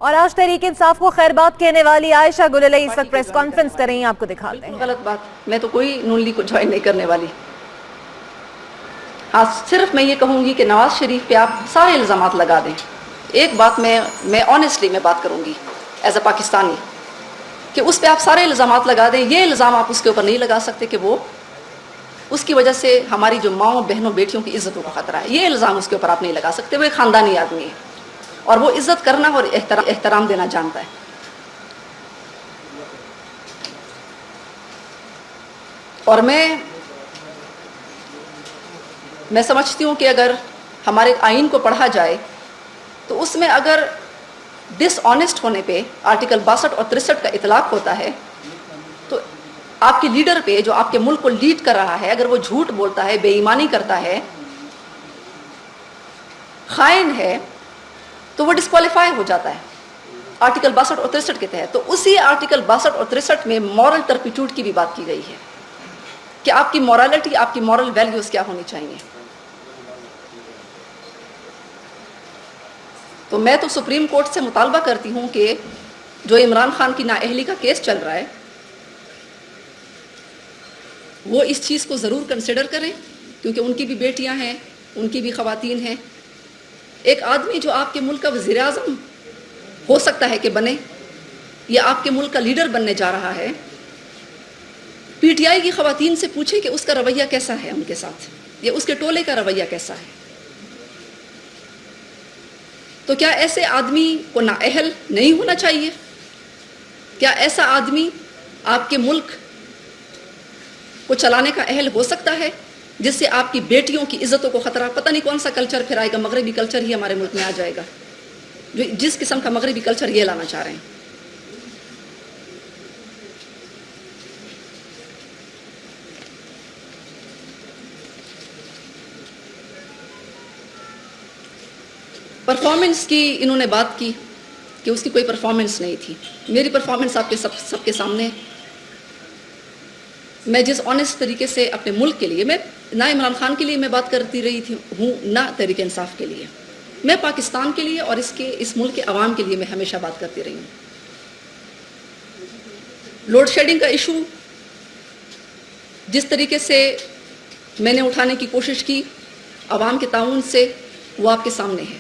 اور آج تحریک انصاف کو خیر بات کہنے والی عائشہ گل علیہ اس وقت پریس کانفرنس کر رہی ہیں، آپ کو دکھاتے ہیں۔ غلط بات، میں تو کوئی نون لیگ کو جوائن نہیں کرنے والی۔ ہاں، صرف میں یہ کہوں گی کہ نواز شریف پہ آپ سارے الزامات لگا دیں۔ ایک بات میں آنیسٹلی میں بات کروں گی ایز اے پاکستانی، کہ اس پہ آپ سارے الزامات لگا دیں، یہ الزام آپ اس کے اوپر نہیں لگا سکتے کہ وہ اس کی وجہ سے ہماری جو ماؤں بہنوں بیٹیوں کی عزتوں کا خطرہ ہے، یہ الزام اس کے اوپر آپ نہیں لگا سکتے۔ وہ ایک خاندانی آدمی ہے اور وہ عزت کرنا اور احترام دینا جانتا ہے۔ اور میں سمجھتی ہوں کہ اگر ہمارے آئین کو پڑھا جائے تو اس میں اگر ڈس آنیسٹ ہونے پہ آرٹیکل 62 اور 63 کا اطلاق ہوتا ہے تو آپ کے لیڈر پہ جو آپ کے ملک کو لیڈ کر رہا ہے، اگر وہ جھوٹ بولتا ہے، بے ایمانی کرتا ہے، خائن ہے، تو وہ ڈسکوالیفائی ہو جاتا ہے آرٹیکل 62 اور 63 کے تحت۔ تو اسی آرٹیکل 62 اور 63 میں مورل ٹرپیٹیوڈ کی بھی بات کی گئی ہے کہ آپ کی مورالٹی، آپ کی مورل ویلیوز کیا ہونی چاہیے۔ تو میں تو سپریم کورٹ سے مطالبہ کرتی ہوں کہ جو عمران خان کی نااہلی کا کیس چل رہا ہے وہ اس چیز کو ضرور کنسیڈر کریں، کیونکہ ان کی بھی بیٹیاں ہیں، ان کی بھی خواتین ہیں۔ ایک آدمی جو آپ کے ملک کا وزیر اعظم ہو سکتا ہے کہ بنے یا آپ کے ملک کا لیڈر بننے جا رہا ہے، پی ٹی آئی کی خواتین سے پوچھیں کہ اس کا رویہ کیسا ہے ان کے ساتھ، یا اس کے ٹولے کا رویہ کیسا ہے۔ تو کیا ایسے آدمی کو نااہل نہیں ہونا چاہیے؟ کیا ایسا آدمی آپ کے ملک کو چلانے کا اہل ہو سکتا ہے جس سے آپ کی بیٹیوں کی عزتوں کو خطرہ؟ پتہ نہیں کون سا کلچر پھر آئے گا، مغربی کلچر ہی ہمارے ملک میں آ جائے گا، جس قسم کا مغربی کلچر یہ لانا چاہ رہے ہیں۔ پرفارمنس کی انہوں نے بات کی کہ اس کی کوئی پرفارمنس نہیں تھی۔ میری پرفارمنس آپ کے سب کے سامنے ہے۔ میں جس آنیسٹ طریقے سے اپنے ملک کے لیے، میں نہ عمران خان کے لیے میں بات کرتی رہی ہوں، نہ تحریک انصاف کے لیے، میں پاکستان کے لیے اور اس ملک کے عوام کے لیے میں ہمیشہ بات کرتی رہی ہوں۔ لوڈ شیڈنگ کا ایشو جس طریقے سے میں نے اٹھانے کی کوشش کی عوام کے تعاون سے، وہ آپ کے سامنے ہے۔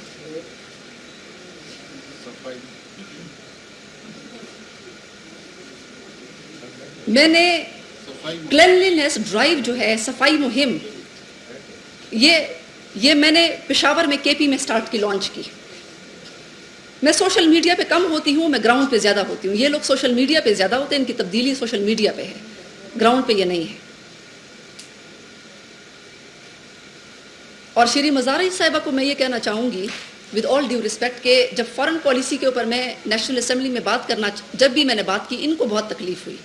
میں نے کلینلینس ڈرائیو جو ہے، صفائی مہم، یہ میں نے پشاور میں کے پی میں سٹارٹ کی، لانچ کی۔ میں سوشل میڈیا پہ کم ہوتی ہوں، میں گراؤنڈ پہ زیادہ ہوتی ہوں۔ یہ لوگ سوشل میڈیا پہ زیادہ ہوتے ہیں، ان کی تبدیلی سوشل میڈیا پہ ہے، گراؤنڈ پہ یہ نہیں ہے۔ اور شری مزاری صاحبہ کو میں یہ کہنا چاہوں گی ود آل ڈیو ریسپیکٹ کہ جب فارن پالیسی کے اوپر میں نیشنل اسمبلی میں جب بھی میں نے بات کی، ان کو بہت تکلیف ہوئی۔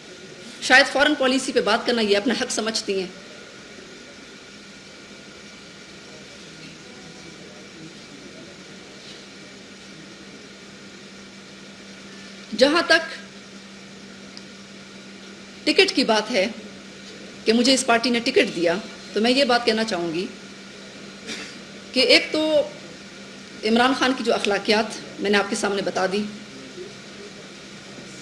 شاید فارن پالیسی پہ بات کرنا یہ اپنا حق سمجھتی ہیں۔ جہاں تک ٹکٹ کی بات ہے کہ مجھے اس پارٹی نے ٹکٹ دیا، تو میں یہ بات کہنا چاہوں گی کہ ایک تو عمران خان کی جو اخلاقیات میں نے آپ کے سامنے بتا دی،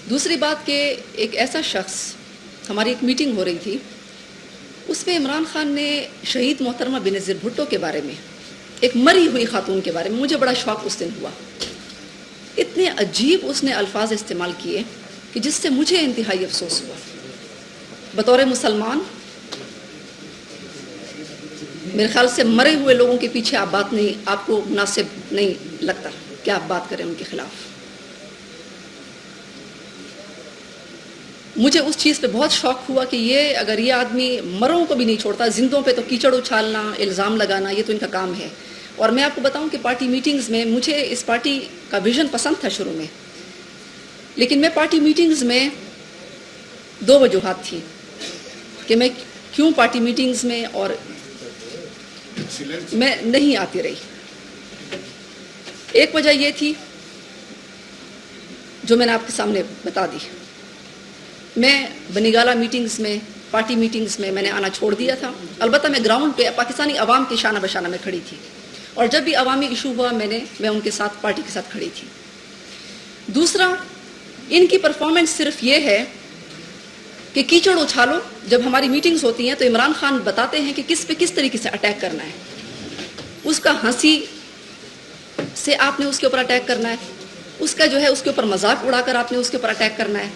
دوسری بات کہ ایک ایسا شخص، ہماری ایک میٹنگ ہو رہی تھی، اس میں عمران خان نے شہید محترمہ بینظیر بھٹو کے بارے میں، ایک مری ہوئی خاتون کے بارے میں، مجھے بڑا شوق اس دن ہوا۔ اتنے عجیب اس نے الفاظ استعمال کیے کہ جس سے مجھے انتہائی افسوس ہوا۔ بطور مسلمان میرے خیال سے مرے ہوئے لوگوں کے پیچھے آپ کو مناسب نہیں لگتا کہ آپ بات کریں ان کے خلاف۔ مجھے اس چیز پہ بہت شوق ہوا کہ اگر یہ آدمی مروں کو بھی نہیں چھوڑتا، زندوں پہ تو کیچڑ اچھالنا، الزام لگانا، یہ تو ان کا کام ہے۔ اور میں آپ کو بتاؤں کہ پارٹی میٹنگز میں مجھے اس پارٹی کا ویژن پسند تھا شروع میں، لیکن میں پارٹی میٹنگز میں 2 وجوہات تھی کہ میں کیوں پارٹی میٹنگز میں اور میں نہیں آتی رہی۔ ایک وجہ یہ تھی جو میں نے آپ کے سامنے بتا دی، میں بنیگالہ میٹنگز میں، پارٹی میٹنگز میں نے آنا چھوڑ دیا تھا۔ البتہ میں گراؤنڈ پہ پاکستانی عوام کے شانہ بشانہ میں کھڑی تھی، اور جب بھی عوامی ایشو ہوا میں ان کے ساتھ، پارٹی کے ساتھ کھڑی تھی۔ دوسرا ان کی پرفارمنس صرف یہ ہے کہ کیچڑ اچھالو. جب ہماری میٹنگز ہوتی ہیں تو عمران خان بتاتے ہیں کہ کس پہ کس طریقے سے اٹیک کرنا ہے. اس کا ہنسی سے آپ نے اس کے اوپر اٹیک کرنا ہے, اس کا جو ہے اس کے اوپر مذاق اڑا کر آپ نے اس کے اوپر اٹیک کرنا ہے,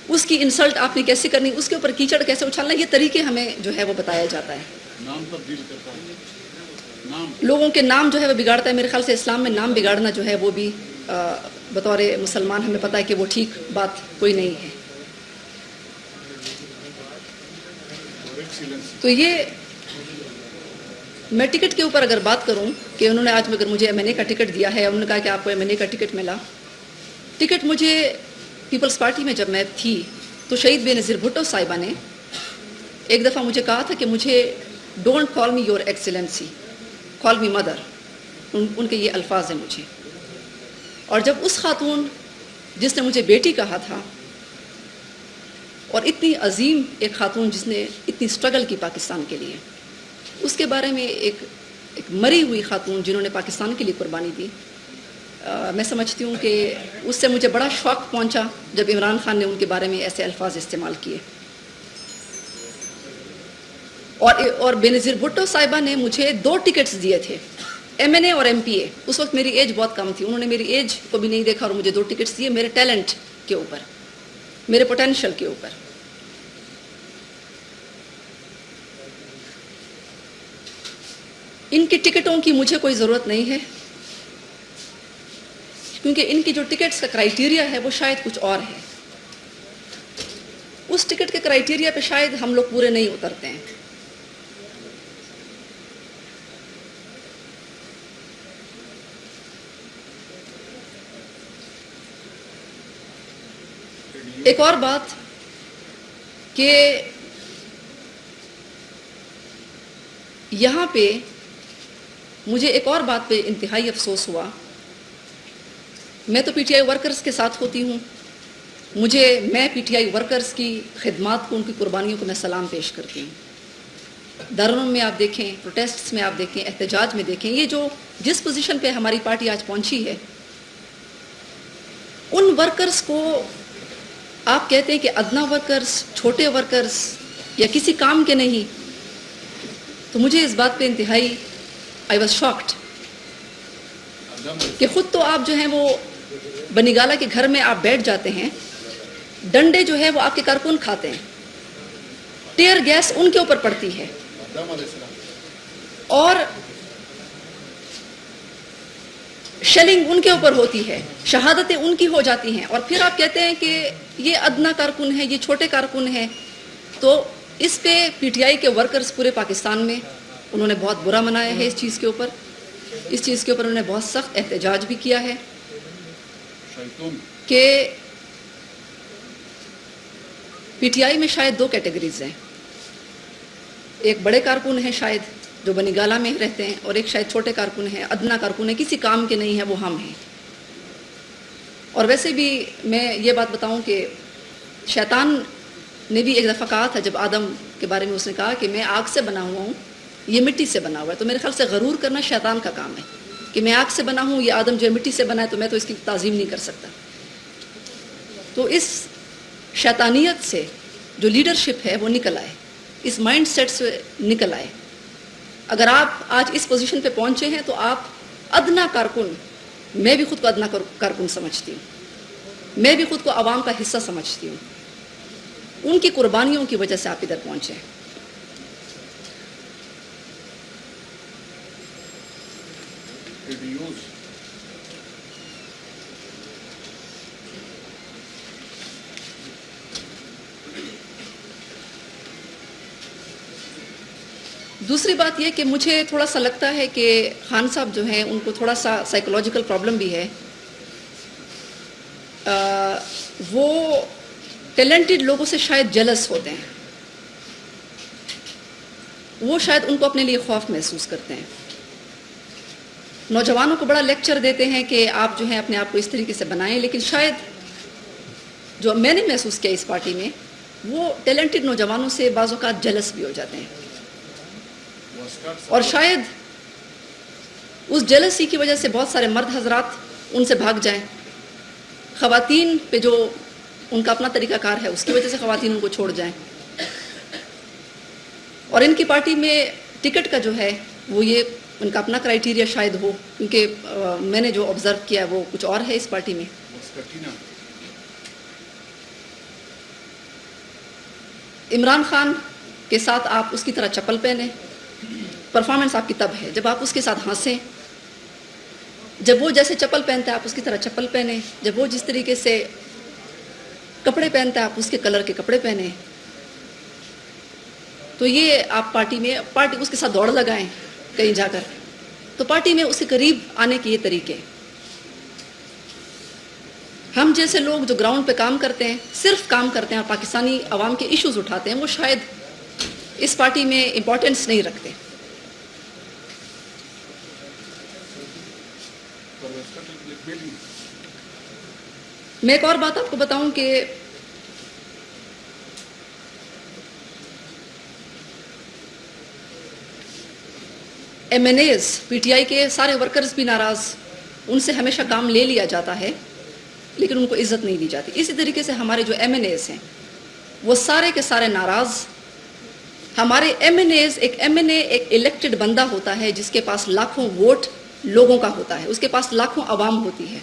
اس کی انسلٹ آپ نے کیسے کرنی, اس کے اوپر کیچڑ کیسے اچھالنا, یہ طریقے ہمیں جو ہے وہ بتایا جاتا ہے. نام تبدیل کرتا ہے, نام لوگوں کے نام جو ہے وہ بگاڑتا ہے. میرے خیال سے اسلام میں نام بگاڑنا جو ہے وہ بھی بطور مسلمان ہمیں پتہ ہے کہ وہ ٹھیک بات کوئی نہیں ہے. تو یہ میں ٹکٹ کے اوپر اگر بات کروں کہ انہوں نے آج اگر مجھے ایم این اے کا ٹکٹ دیا ہے, انہوں نے کہا کہ آپ کو ایم این اے کا ٹکٹ ملا. ٹکٹ مجھے پیپلز پارٹی میں جب میں تھی تو شہید بے نظیر بھٹو صاحبہ نے ایک دفعہ مجھے کہا تھا کہ مجھے don't call me your excellency, call me mother. ان کے یہ الفاظ ہیں مجھے. اور جب اس خاتون جس نے مجھے بیٹی کہا تھا, اور اتنی عظیم ایک خاتون جس نے اتنی سٹرگل کی پاکستان کے لیے, اس کے بارے میں ایک مری ہوئی خاتون جنہوں نے پاکستان کے لیے قربانی دی, میں سمجھتی ہوں کہ اس سے مجھے بڑا شوق پہنچا جب عمران خان نے ان کے بارے میں ایسے الفاظ استعمال کیے. اور بے نظیر بھٹو صاحبہ نے مجھے 2 ٹکٹس دیے تھے, ایم این اے اور ایم پی اے. اس وقت میری ایج بہت کم تھی, انہوں نے میری ایج کو بھی نہیں دیکھا اور مجھے 2 ٹکٹس دیے میرے ٹیلنٹ کے اوپر, میرے پوٹینشیل کے اوپر. ان کی ٹکٹوں کی مجھے کوئی ضرورت نہیں ہے, کیونکہ ان کی جو ٹکٹس کا کرائیٹیریا ہے وہ شاید کچھ اور ہے. اس ٹکٹ کے کرائیٹیریا پہ شاید ہم لوگ پورے نہیں اترتے ہیں. ایک اور بات کہ یہاں پہ مجھے ایک اور بات پہ انتہائی افسوس ہوا. میں تو پی ٹی آئی ورکرز کے ساتھ ہوتی ہوں, میں پی ٹی آئی ورکرز کی خدمات کو, ان کی قربانیوں کو میں سلام پیش کرتی ہوں. دھرنوں میں آپ دیکھیں, پروٹیسٹس میں آپ دیکھیں, احتجاج میں دیکھیں, یہ جو جس پوزیشن پہ ہماری پارٹی آج پہنچی ہے, ان ورکرز کو آپ کہتے ہیں کہ ادنا ورکرز, چھوٹے ورکرز یا کسی کام کے نہیں, تو مجھے اس بات پہ انتہائی آئی واز شاکڈ کہ خود تو آپ جو ہیں وہ بنی گالہ کے گھر میں آپ بیٹھ جاتے ہیں, ڈنڈے جو ہے وہ آپ کے کارکن کھاتے ہیں, ٹیئر گیس ان کے اوپر پڑتی ہے, اور شیلنگ ان کے اوپر ہوتی ہے, شہادتیں ان کی ہو جاتی ہیں, اور پھر آپ کہتے ہیں کہ یہ ادنا کارکن ہے, یہ چھوٹے کارکن ہیں. تو اس پہ پی ٹی آئی کے ورکرز پورے پاکستان میں انہوں نے بہت برا منایا ہے. اس چیز کے اوپر انہوں نے بہت سخت احتجاج بھی کیا ہے کہ پی ٹی آئی میں شاید 2 کیٹیگریز ہیں, ایک بڑے کارکن ہیں شاید جو بنی گالہ میں رہتے ہیں, اور ایک شاید چھوٹے کارکن ہیں, ادنا کارکن ہیں, کسی کام کے نہیں ہیں, وہ ہم ہیں. اور ویسے بھی میں یہ بات بتاؤں کہ شیطان نے بھی ایک دفعہ کہا تھا, جب آدم کے بارے میں اس نے کہا کہ میں آگ سے بنا ہوا ہوں, یہ مٹی سے بنا ہوا ہے. تو میرے خیال سے غرور کرنا شیطان کا کام ہے کہ میں آگ سے بنا ہوں, یہ آدم جو ہے مٹی سے بنا ہے, تو میں تو اس کی تعظیم نہیں کر سکتا. تو اس شیطانیت سے جو لیڈرشپ ہے وہ نکل آئے, اس مائنڈ سیٹ سے نکل آئے. اگر آپ آج اس پوزیشن پہ پہنچے ہیں تو آپ ادنا کارکن, میں بھی خود کو ادنا کارکن سمجھتی ہوں, میں بھی خود کو عوام کا حصہ سمجھتی ہوں. ان کی قربانیوں کی وجہ سے آپ ادھر پہنچے. دوسری بات یہ کہ مجھے تھوڑا سا لگتا ہے کہ خان صاحب جو ہیں ان کو تھوڑا سا سائیکولوجیکل پرابلم بھی ہے. وہ ٹیلنٹڈ لوگوں سے شاید جلس ہوتے ہیں, وہ شاید ان کو اپنے لیے خوف محسوس کرتے ہیں. نوجوانوں کو بڑا لیکچر دیتے ہیں کہ آپ جو ہیں اپنے آپ کو اس طریقے سے بنائیں, لیکن شاید جو میں نے محسوس کیا اس پارٹی میں, وہ ٹیلنٹڈ نوجوانوں سے بعض اوقات جلس بھی ہو جاتے ہیں, اور شاید اس جلسی کی وجہ سے بہت سارے مرد حضرات ان سے بھاگ جائیں, خواتین پہ جو ان کا اپنا طریقہ کار ہے اس کی وجہ سے خواتین ان کو چھوڑ جائیں. اور ان کی پارٹی میں ٹکٹ کا جو ہے وہ یہ ان کا اپنا کرائیٹیریا شاید ہو, کیونکہ میں نے جو آبزرو کیا وہ کچھ اور ہے اس پارٹی میں. عمران خان کے ساتھ آپ اس کی طرح چپل پہنیں, پرفارمنس آپ کی تب ہے جب آپ اس کے ساتھ ہنسیں, جب وہ جیسے چپل پہنتا ہے آپ اس کی طرح چپل پہنیں, جب وہ جس طریقے سے کپڑے پہنتا ہے آپ اس کے کلر کے کپڑے پہنیں. تو یہ آپ پارٹی اس کے ساتھ دوڑ لگائیں کہیں جا کر, تو پارٹی میں اس کے قریب آنے کے یہ طریقے. ہم جیسے لوگ جو گراؤنڈ پہ کام کرتے ہیں, صرف کام کرتے ہیں اور پاکستانی عوام کے ایشوز اٹھاتے ہیں, وہ شاید اس پارٹی میں امپورٹنس نہیں رکھتے. میں ایک اور بات آپ کو بتاؤں کہ MNAs PTI کے سارے ورکرز بھی ناراض, ان سے ہمیشہ کام لے لیا جاتا ہے لیکن ان کو عزت نہیں دی جاتی. اسی طریقے سے ہمارے جو ایم این ایز ہیں وہ سارے کے سارے ناراض. ہمارے ایم این ایز, ایک ایم این اے ایک الیکٹڈ بندہ ہوتا ہے جس کے پاس لاکھوں ووٹ لوگوں کا ہوتا ہے, اس کے پاس لاکھوں عوام ہوتی ہے.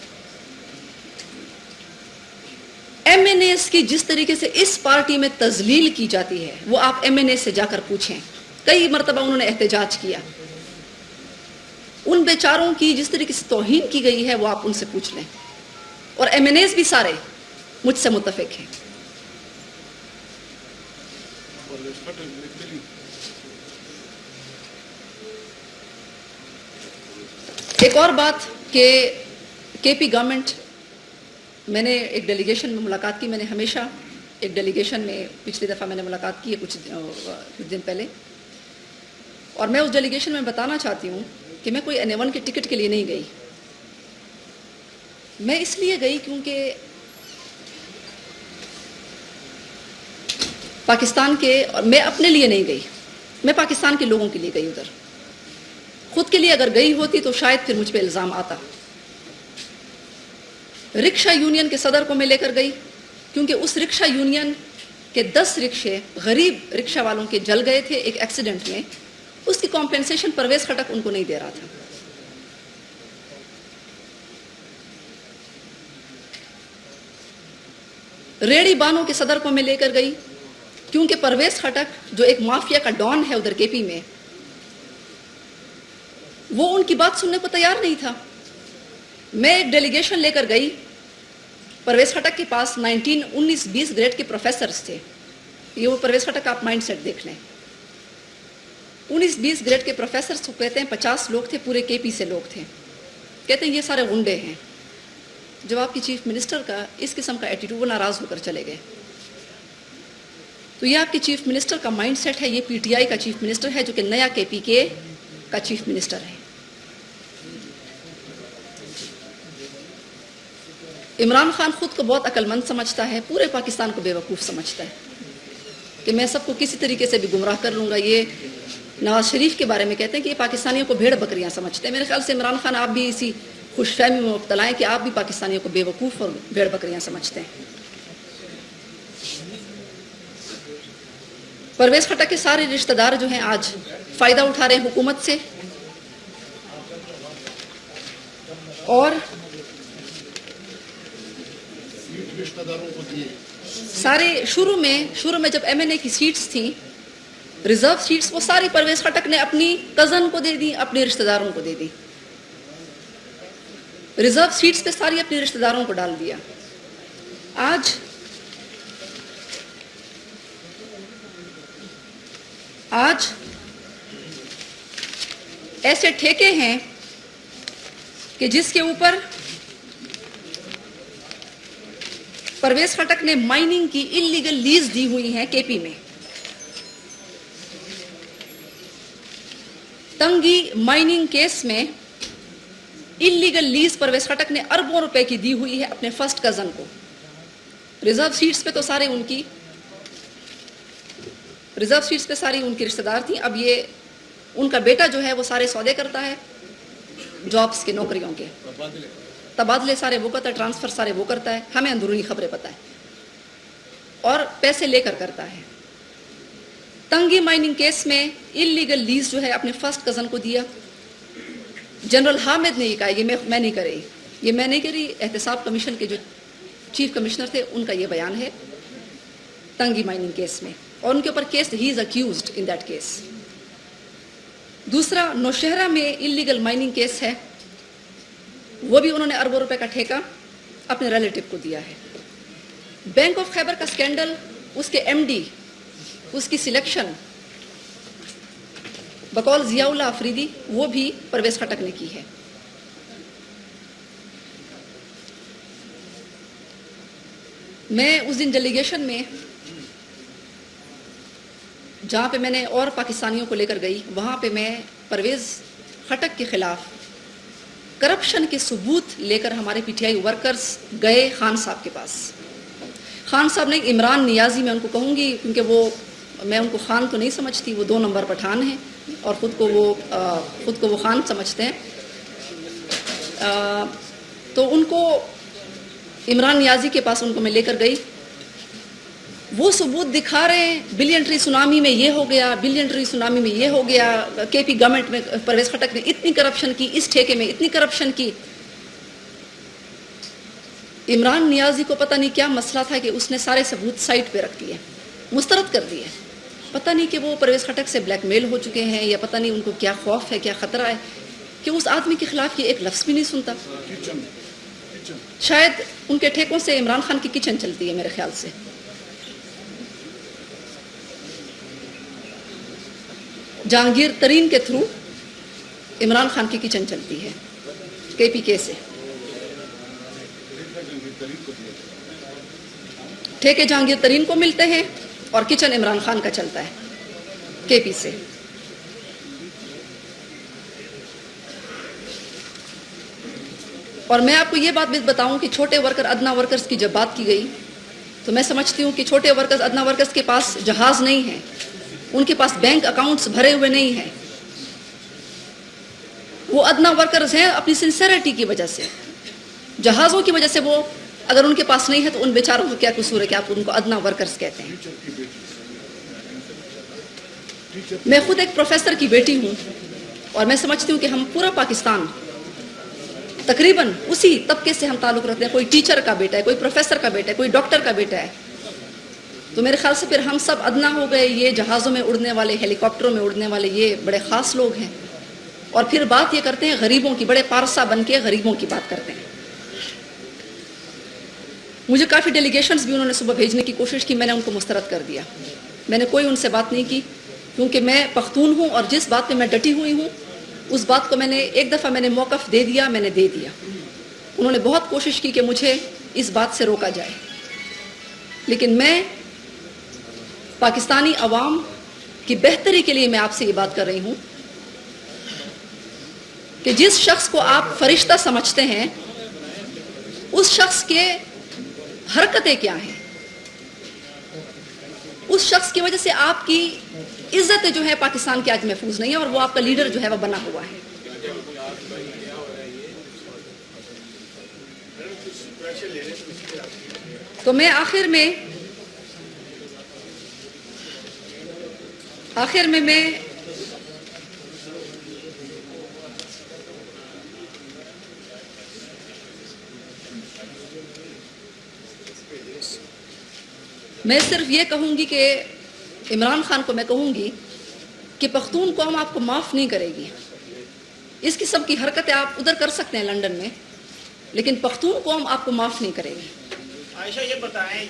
ایم این ایز کی جس طریقے سے اس پارٹی میں تذلیل کی جاتی ہے وہ آپ ایم این اے سے جا کر پوچھیں. کئی مرتبہ انہوں نے احتجاج کیا, ان بیچاروں کی جس طریقے سے توہین کی گئی ہے وہ آپ ان سے پوچھ لیں. اور ایم این ایز بھی سارے مجھ سے متفق ہیں. ایک اور بات کہ کے پی گورنمنٹ, میں نے ایک ڈیلیگیشن میں ملاقات کی. میں نے ہمیشہ ایک ڈیلیگیشن میں پچھلی دفعہ میں نے ملاقات کی ہے کچھ دن پہلے, اور میں اس ڈیلیگیشن میں بتانا چاہتی ہوں کہ میں کوئی N1 کے ٹکٹ کے لیے نہیں گئی. میں اس لیے گئی کیونکہ پاکستان کے, اور میں اپنے لیے نہیں گئی, میں پاکستان کے لوگوں کے لیے گئی. ادھر خود کے لیے اگر گئی ہوتی تو شاید پھر مجھ پہ الزام آتا. رکشہ یونین کے صدر کو میں لے کر گئی کیونکہ اس رکشہ یونین کے 10 رکشے غریب رکشہ والوں کے جل گئے تھے ایک ایکسیڈنٹ میں. اس کی کمپنسیشن پرویز خٹک ان کو نہیں دے رہا تھا. ریڑی بانوں کے صدر کو میں لے کر گئی کیونکہ پرویز خٹک جو ایک مافیا کا ڈان ہے ادھر کے پی میں, وہ ان کی بات سننے کو تیار نہیں تھا. میں ایک ڈیلیگیشن لے کر گئی, پرویز خٹک کے پاس 19-20 گریڈ کے پروفیسرز تھے. یہ وہ پرویز خٹک کا آپ مائنڈ سیٹ دیکھ لیں. 19-20 گریڈ کے پروفیسرز کو کہتے ہیں 50 لوگ تھے, پورے کے پی سے لوگ تھے. کہتے ہیں یہ سارے غنڈے ہیں. جب آپ کی چیف منسٹر کا اس قسم کا ایٹیٹیوڈ, وہ ناراض ہو کر چلے گئے. تو یہ آپ کی چیف منسٹر کا مائنڈ سیٹ ہے. یہ پی ٹی آئی کا چیف منسٹر ہے جو کہ نیا کے پی کے کا چیف منسٹر ہے. عمران خان خود کو بہت عقل مند سمجھتا ہے, پورے پاکستان کو بے وقوف سمجھتا ہے کہ میں سب کو کسی طریقے سے بھی گمراہ کر لوں گا. یہ نواز شریف کے بارے میں کہتے ہیں کہ یہ پاکستانیوں کو بھیڑ بکریاں سمجھتے ہیں. میرے خیال سے عمران خان آپ بھی اسی خوش فہمی میں مبتلا ہیں کہ آپ بھی پاکستانیوں کو بے وقوف اور بھیڑ بکریاں سمجھتے ہیں. پرویز خٹک کے سارے رشتہ دار جو ہیں آج فائدہ اٹھا رہے ہیں حکومت سے, اور سارے شروع میں جب ایم این اے کی سیٹس تھیں, ریزرو سیٹس, وہ ساری پرویز خٹک نے اپنی کزن کو دے دی, اپنے رشتہ داروں کو دے دی. ریزرو سیٹس پہ ساری اپنے رشتہ داروں کو ڈال دیا. آج ایسے ٹھیکے ہیں کہ جس کے اوپر پرویز خٹک نے مائننگ کی انلیگل لیز دی ہوئی ہیں کے پی میں. تنگی مائننگ کیس میں انلیگل لیز پرویز خٹک نے اربوں روپے کی دی ہوئی ہے اپنے فرسٹ کزن کو. ریزرو سیٹس پہ تو سارے ان کی رشتہ دار تھیں. اب یہ ان کا بیٹا جو ہے وہ سارے سودے کرتا ہے جابس کے, نوکریوں کے, तबादले सारे वो करता है, ट्रांसफ़र सारे वो करता है, हमें अंदरूनी खबरें पता है और पैसे लेकर करता है। तंगी माइनिंग केस में इलीगल लीज जो है अपने फर्स्ट कज़न को दिया। जनरल हामिद ने ये कहा ये मैं नहीं करी, ये मैं नहीं करी, एहतसाब कमीशन के जो चीफ कमिश्नर थे उनका ये बयान है तंगी माइनिंग केस में, और उनके ऊपर case, he is accused in that case. दूसरा, नौशहरा में इलीगल माइनिंग केस है, वो भी उन्होंने अरबों रुपए का ठेका अपने रिलेटिव को दिया है। बैंक ऑफ खैबर का स्कैंडल, उसके एमडी, उसकी सिलेक्शन बकौल जियाउल्लाह अफरीदी, वो भी परवेज खटक ने की है। मैं उस दिन डेलीगेशन में जहाँ पे मैंने और पाकिस्तानियों को लेकर गई, वहाँ पे मैं परवेज़ खटक के ख़िलाफ़ करप्शन के सबूत लेकर हमारे पीटीआई वर्कर्स गए खान साहब के पास। खान साहब ने, इमरान नियाज़ी मैं उनको कहूँगी क्योंकि वो, मैं उनको खान तो नहीं समझती, वो 2 नंबर पठान हैं और ख़ुद को वो खान समझते हैं। तो उनको, इमरान नियाज़ी के पास उनको मैं लेकर गई, वो सबूत दिखा रहे हैं, बिलियन ट्री सुनामी में ये हो गया, बिलियन ट्री सुनामी में ये हो गया, केपी गवर्नमेंट में परवेज़ खटक ने इतनी करप्शन की, इस ठेके में इतनी करप्शन की। इमरान नियाज़ी को पता नहीं क्या मसला था कि उसने सारे सबूत साइट पे रख दिए, मुस्तरद कर दिए। पता नहीं कि वो परवेज़ खटक से ब्लैकमेल हो चुके हैं या पता नहीं उनको क्या खौफ है, क्या ख़तरा है कि उस आदमी के ख़िलाफ़ ये एक लफ्ज़ भी नहीं सुनता। शायद उनके ठेकों से इमरान खान की किचन चलती है मेरे ख्याल से। जहांगीर तरीन के थ्रू इमरान खान की किचन चलती है केपीके से। ठेके जहांगीर तरीन को मिलते हैं और किचन इमरान खान का चलता है केपी से। और मैं आपको ये बात भी बताऊं कि छोटे वर्कर, अदना वर्कर्स की जब बात की गई तो मैं समझती हूँ कि छोटे वर्कर्स, अदना वर्कर्स के पास जहाज़ नहीं है, उनके पास बैंक अकाउंट्स भरे हुए नहीं हैं। वो अदना वर्कर्स हैं अपनी सिंसेरिटी की वजह से, जहाज़ों की वजह से वो, अगर उनके पास नहीं है तो उन बेचारों को क्या कसूर है कि आप उनको अदना वर्कर्स कहते हैं। मैं खुद एक प्रोफेसर की बेटी हूँ और मैं समझती हूँ कि हम पूरा पाकिस्तान तकरीबन उसी तबके से हम ताल्लुक़ रखते हैं। कोई टीचर का बेटा है, कोई प्रोफेसर का बेटा है, कोई डॉक्टर का बेटा है। तो मेरे ख्याल से फिर हम सब अदना हो गए। ये जहाज़ों में उड़ने वाले, हेलीकॉप्टरों में उड़ने वाले ये बड़े ख़ास लोग हैं। और फिर बात ये करते हैं गरीबों की, बड़े पारसा बन के गरीबों की बात करते हैं। मुझे काफ़ी डेलीगेशंस भी उन्होंने सुबह भेजने की कोशिश की, मैंने उनको मुस्तरद कर दिया। मैंने कोई उनसे बात नहीं की क्योंकि मैं पख्तून हूँ और जिस बात पे मैं डटी हुई हूँ उस बात को मैंने एक दफ़ा मैंने मौक़िफ़ दे दिया, मैंने दे दिया। उन्होंने बहुत कोशिश की कि मुझे इस बात से रोका जाए, लेकिन मैं पाकिस्तानी अवाम की बेहतरी के लिए मैं आपसे ये बात कर रही हूँ कि जिस शख्स को आप फरिश्ता समझते हैं उस शख्स के हरकतें क्या हैं, उस शख्स की वजह से आपकी इज्जत जो है पाकिस्तान की आज महफूज नहीं है और वो आपका लीडर जो है वो बना हुआ है। तो मैं आखिर में मैं सिर्फ ये कहूँगी कि इमरान खान को मैं कहूँगी कि पख्तून कौम आपको माफ़ नहीं करेगी। इस किस्म की हरकतें आप उधर कर सकते हैं लंदन में, लेकिन पख्तून कौम आपको माफ़ नहीं करेगी। आयशा ये बताएं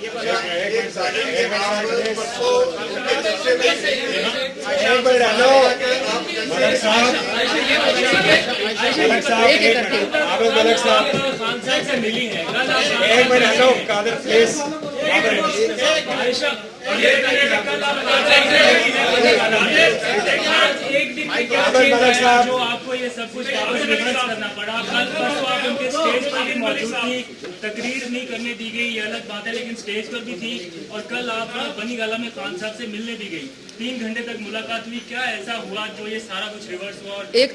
जो आपको ये सब कुछ करना पड़ा, कल परसों आप उनके स्टेज पर भी मौजूद थी, तकरीर नहीं करने दी गई ये अलग बात है, लेकिन स्टेज पर भी थी और कल आप बनी गाला में खान साहब से मिलने भी गई, 3 घंटे तक मुलाकात हुई, क्या ऐसा हुआ जो ये सारा कुछ रिवर्स हुआ? और एक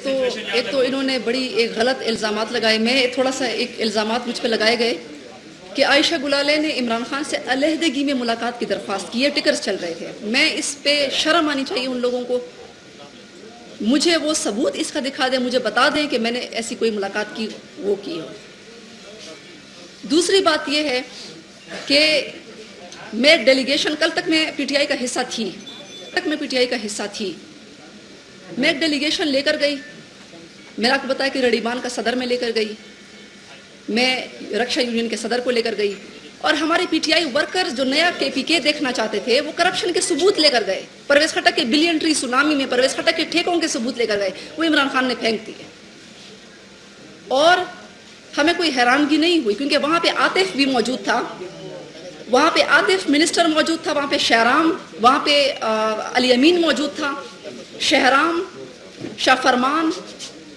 तो इन्होंने बड़ी एक गलत इल्ज़ामात लगाए, मैं थोड़ा सा एक इल्ज़ामात मुझ पर लगाए गए कि आयशा गुलाले ने इमरान खान से अलहदगी में मुलाकात की दरख्वास्त की, ये टिकर्स चल रहे थे। मैं इस पे शर्म आनी चाहिए उन लोगों को, मुझे वो सबूत इसका दिखा दें, मुझे बता दें कि मैंने ऐसी कोई मुलाकात की वो की हो। दूसरी बात ये है कि मैं डेलीगेशन, कल तक मैं पीटीआई का हिस्सा थी, मैं एक डेलीगेशन लेकर गई, मैंने आपको बताया कि रडीबान का सदर में लेकर गई, मैं रक्षा यूनियन के सदर को लेकर गई, और हमारे पीटीआई वर्कर्स जो नया केपीके देखना चाहते थे वो करप्शन के सबूत लेकर गए, परवेज खट्टक के बिलियनरी सुनामी में परवेज खट्टक के ठेकों के सबूत लेकर गए, वो इमरान खान ने फेंक दिए। और हमें कोई हैरानगी नहीं हुई क्योंकि वहाँ पे आतिफ भी मौजूद था, वहाँ पे आतिफ मिनिस्टर मौजूद था, वहाँ पे शहराम, वहाँ पे अली अमीन मौजूद था, शहराम, शाह फरमान,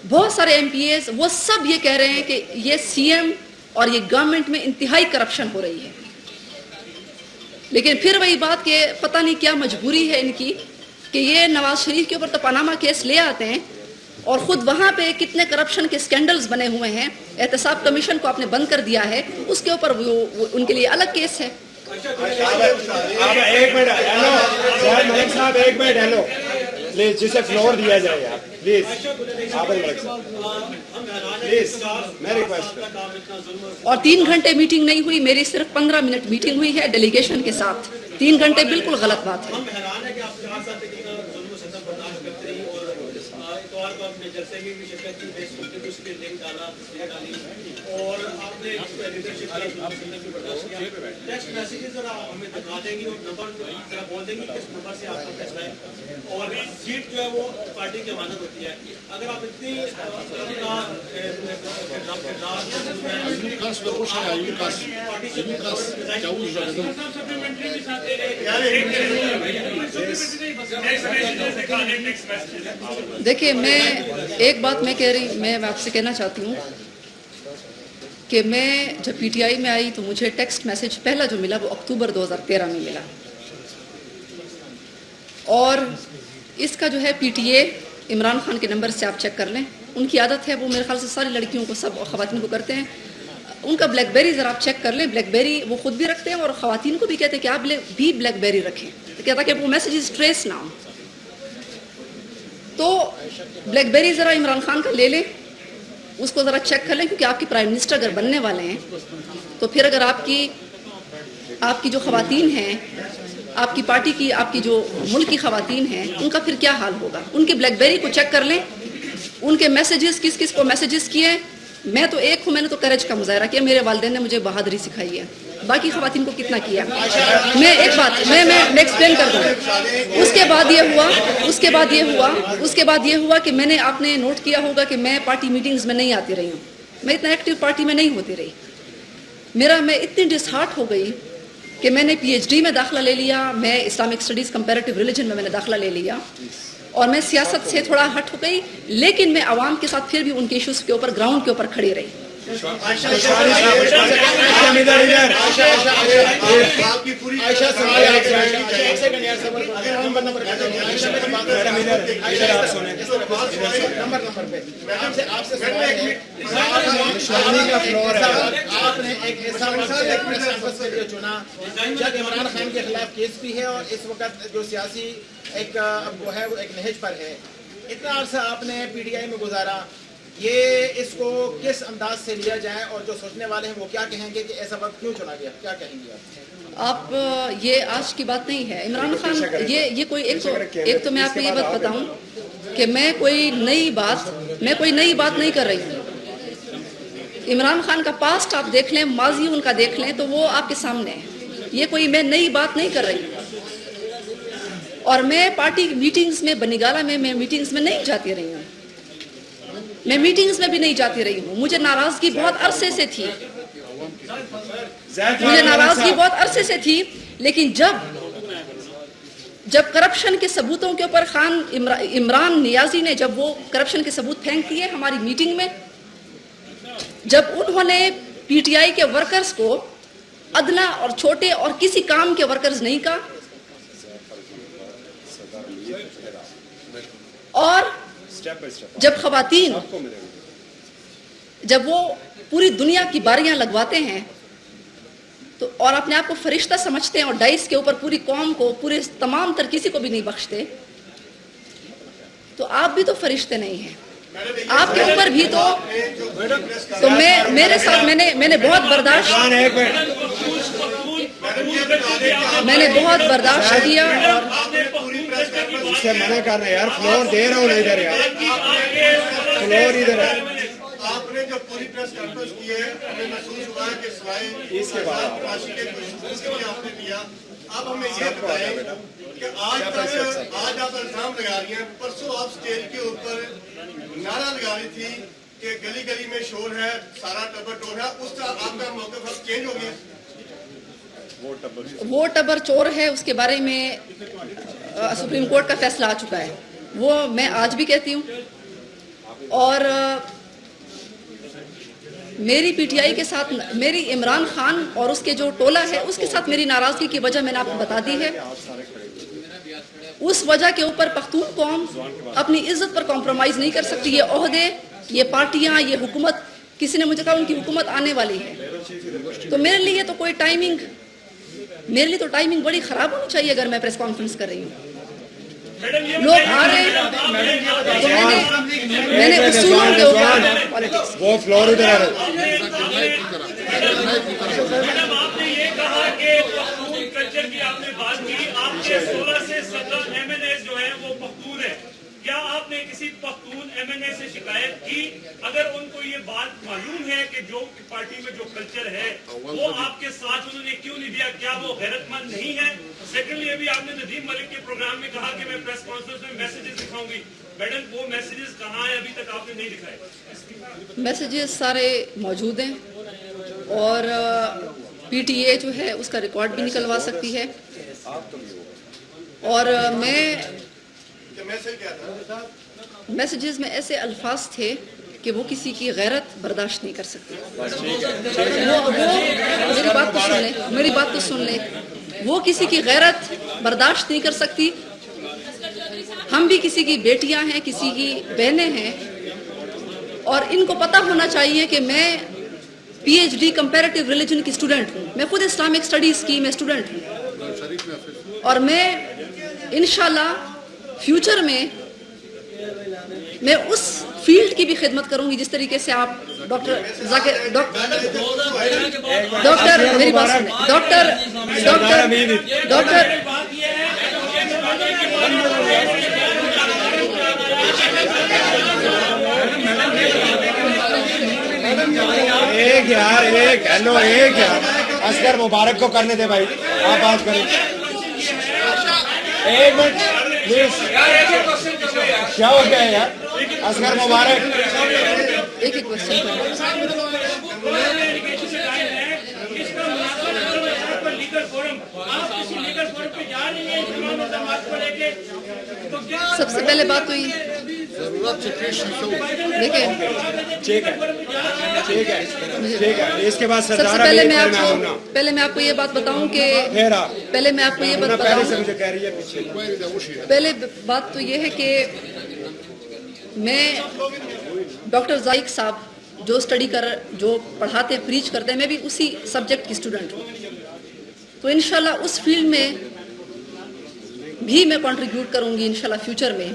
बहुत सारे एमपीएस, वो सब ये कह रहे हैं कि ये सीएम और ये गवर्नमेंट में इंतहाई करप्शन हो रही है। लेकिन फिर वही बात कि पता नहीं क्या मजबूरी है इनकी कि ये नवाज शरीफ के ऊपर तो पनामा केस ले आते हैं और ख़ुद वहाँ पे कितने करप्शन के स्कैंडल्स बने हुए हैं, एहतसाब कमीशन को आपने बंद कर दिया है, उसके ऊपर वो उनके लिए अलग केस है। एक मिनट हेलो मलिक साहब, एक मिनट हेलो प्लीज, जिसे फ्लोर दिया जाए आप प्लीज, मलिक साहब प्लीज, मैं रिक्वेस्ट। और 3 घंटे मीटिंग नहीं हुई, मेरी सिर्फ 15 मिनट मीटिंग हुई है डेलीगेशन के साथ। 3 घंटे बिल्कुल गलत बात है। और आपने लीडरशिप टेक्स्ट मैसेजेस जरा हमें दिखा देंगी और नंबर जरा बोल देंगी किस नंबर से आपका फैसला है, और सीट जो है वो पार्टी की अमानत होती है। अगर आप इतनी देखिए, मैं एक बात मैं आपसे कहना चाहती हूँ कि मैं जब पीटीआई में आई तो मुझे टेक्स्ट मैसेज पहला जो मिला वो अक्टूबर 2013 में मिला, और इसका जो है पीटीए इमरान खान के नंबर से आप चेक कर लें, उनकी आदत है, वो मेरे ख्याल से सारी लड़कियों को, सब ख़वातीन को करते हैं, उनका ब्लैकबेरी ज़रा आप चेक कर लें। ब्लैकबेरी वो खुद भी रखते हैं और ख़वातीन को भी कहते हैं कि आप भी ब्लैकबेरी रखें, तो कहता कि वो मैसेजेस ट्रेस ना हो। तो ब्लैकबेरी ज़रा इमरान खान का ले लें, उसको ज़रा चेक कर लें, क्योंकि आपके प्राइम मिनिस्टर अगर बनने वाले हैं तो फिर अगर आपकी जो ख़वातीन हैं, आपकी पार्टी की, आपकी जो मुल्क की ख़वातीन हैं, उनका फिर क्या हाल होगा। उनके ब्लैकबेरी को चेक कर लें, उनके मैसेजेस किस किस को मैसेजेस किए। मैं तो एक हूँ, मैंने तो करेज का मुजाहरा किया, मेरे वालिदैन ने मुझे बहादुरी सिखाई है, बाकी ख़वातीन को कितना किया। मैं एक बात मैं एक्सप्लेन कर दूँ। उसके बाद ये हुआ कि मैंने, आपने नोट किया होगा कि मैं पार्टी मीटिंग्स में नहीं आती रही हूँ, मैं इतना एक्टिव पार्टी में नहीं होती रही। मैं इतनी डिसहार्ट हो गई कि मैंने पीएचडी में दाखिला ले लिया, मैं इस्लामिक स्टडीज़ कंपैरेटिव रिलीजन में मैंने दाखिला ले लिया, और मैं सियासत से थोड़ा हट हो गई, लेकिन मैं आवाम के साथ फिर भी उनके इश्यूज़ के ऊपर, ग्राउंड के ऊपर खड़ी रही। आपने एक ऐसा चुना जब इमरान खान के खिलाफ केस भी है और इस वक्त जो सियासी एक वो है वो एक नहज पर है, इतना अर्सा आपने पीटीआई में गुजारा, ये इसको किस अंदाज से लिया जाए और जो सोचने वाले हैं वो क्या कहेंगे कि ऐसा वक्त क्यों चुना गया, क्या कहेंगे आप? ये आज की बात नहीं है। इमरान खान ये कोई एक तो मैं आपको ये बात बताऊं कि मैं कोई नई बात नहीं कर रही हूँ। इमरान खान का पास्ट आप देख लें, माजी उनका देख लें, तो वो आपके सामने है। ये कोई मैं नई बात नहीं कर रही हूँ। और मैं पार्टी मीटिंग्स में, बनीगाला में मैं मीटिंग्स में नहीं जाती रही हूँ, मैं मीटिंग्स में भी नहीं जाती रही हूँ। मुझे नाराज़गी बहुत अरसे से थी, लेकिन जब करप्शन के सबूतों के ऊपर इमरान नियाजी ने जब वो करप्शन के सबूत फेंक दिए हमारी मीटिंग में, जब उन्होंने पीटीआई के वर्कर्स को अदना और छोटे और किसी काम के वर्कर्स नहीं कहा। और स्टेप बाय स्टेप जब खवातीन आपको मिलेगा। जब वो पूरी दुनिया की बारियां लगवाते हैं तो और अपने आप को फरिश्ता समझते हैं और डाइस के ऊपर पूरी कौम को, पूरे तमाम तर किसी को भी नहीं बख्शते, तो आप भी तो फरिश्ते नहीं हैं। आपके ऊपर भी तो मेरे साथ मैंने बहुत बर्दाश्त एक मिनट मैंने बहुत बर्दाश्त किया और इससे मना करना यार, फ्लोर दे रहा हूँ इधर यार, फ्लोर इधर है। आपने जो पूरी प्रेस कॉन्फ्रेंस की है, हमें महसूस हुआ है कि सिवाय इसके बाद राशि के क्वेश्चंस के लिए आपने दिया। अब हमें ये बताएं कि आज आप इल्जाम लगा रही हैं, परसों आप स्टेज के ऊपर नारा लगा रही थी कि गली गली में शोर है, सारा टब्बर टोर है, उसका आपका मौक़िफ़ अब चेंज हो गया। वो टबर चोर है, उसके बारे में सुप्रीम कोर्ट का फैसला आ चुका है। वो मैं आज भी कहती हूँ। और मेरी पीटीआई के साथ, मेरी इमरान खान और उसके जो टोला है उसके साथ मेरी नाराजगी की वजह मैंने आपको बता दी है। उस वजह के ऊपर पख्तून कौम अपनी इज्जत पर कॉम्प्रोमाइज़ नहीं कर सकती। ये ओहदे, ये पार्टियां, ये हुकूमत, किसी ने मुझे कहा उनकी हुकूमत आने वाली है, तो मेरे लिए तो कोई टाइमिंग, मेरे लिए तो टाइमिंग बड़ी ख़राब होनी चाहिए अगर मैं प्रेस कॉन्फ्रेंस कर रही हूँ। लोग आ रहे हैं तो मैंने उसूलों के ऊपर पॉलिटिक्स। वो फ्लोर इधर है। मैडम आपने ये कहा कि पख्तून कल्चर की आपने बात की, आपके 16 से 17 MNA जो है वो पख्तून है। क्या आपने किसी पख्तून MNA से शिकायत की? अगर उनको ये बात मालूम है कि जो पार्टी में जो कल्चर है वो आपके साथ उन्होंने क्यों नहीं दिया, क्या वो गैरतमंद नहीं है? सेकेंडली, अभी आपने नदीम मलिक के प्रोग्राम में कहा कि मैं प्रेस कॉन्फ्रेंस में मैसेजेस दिखाऊंगी। मैडम वो मैसेजेस कहाँ है? अभी तक आपने नहीं दिखाए। मैसेजेस सारे मौजूद हैं और पीटीए जो है उसका रिकॉर्ड भी निकलवा सकती है। और मैं मैसेजेस में ऐसे अल्फाज थे कि वो किसी की गैरत बर्दाश्त नहीं कर सकते। वो मेरी बात तो सुन लें। वो किसी की गैरत बर्दाश्त नहीं कर सकती। हम भी किसी की बेटियां हैं, किसी की बहनें हैं, और इनको पता होना चाहिए कि मैं PhD कंपैरेटिव रिलीजन की स्टूडेंट हूँ। मैं खुद इस्लामिक स्टडीज़ की मैं स्टूडेंट हूँ और मैं इंशाल्लाह फ्यूचर में मैं उस फील्ड की भी खिदमत करूंगी जिस तरीके से आप डॉक्टर मेरी बात सुने, डॉक्टर एक यार, एक हेलो, एक यार, असगर मुबारक को करने दे भाई, आप बात करें। एक मिनट प्लीज, क्या हो गया यार? असगर मुबारक, एक ही क्वेश्चन सबसे पहले बात तो ये देखिए, ठीक है, इसके बाद सबसे पहले मैं आपको ये बात बताऊं कि पहले मैं आपको ये बात बताऊं, मुझे कह रही है पीछे। पहले बात तो ये है कि मैं डॉक्टर जाइक साहब जो पढ़ाते हैं, प्रीच करते हैं, मैं भी उसी सब्जेक्ट की स्टूडेंट हूँ। तो इंशाल्लाह उस फील्ड में भी मैं कंट्रीब्यूट करूँगी इंशाल्लाह फ्यूचर में।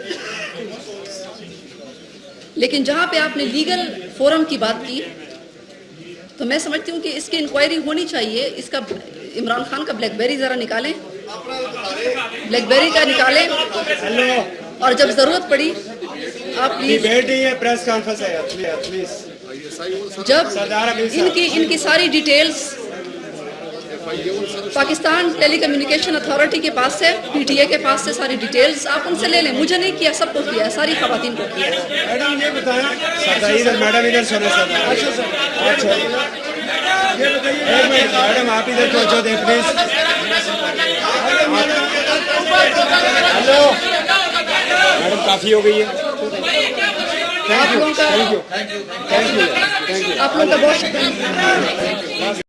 लेकिन जहाँ पे आपने लीगल फोरम की बात की, तो मैं समझती हूँ कि इसकी इंक्वायरी होनी चाहिए। इसका इमरान खान का ब्लैकबेरी ज़रा निकालें, ब्लैकबेरी का निकालें, और जब ज़रूरत पड़ी आप प्लीज प्रेस कॉन्फ्रेंस है प्लीज, जब इनकी सारी डिटेल्स पाकिस्तान टेलीकम्युनिकेशन अथॉरिटी के पास है, पीटीए के पास है, सारी डिटेल्स आप उनसे ले लें। मुझे नहीं किया, सबको किया, सारी खवातीन को किया। मैडम ये बताएं, मैडम इधर सुनो सर। अच्छा एक मिनट मैडम, आप इधर पहुंचो दे प्लीज। हेलो मैडम, काफी हो गई है। आप लोगों का बहुत शुक्रिया।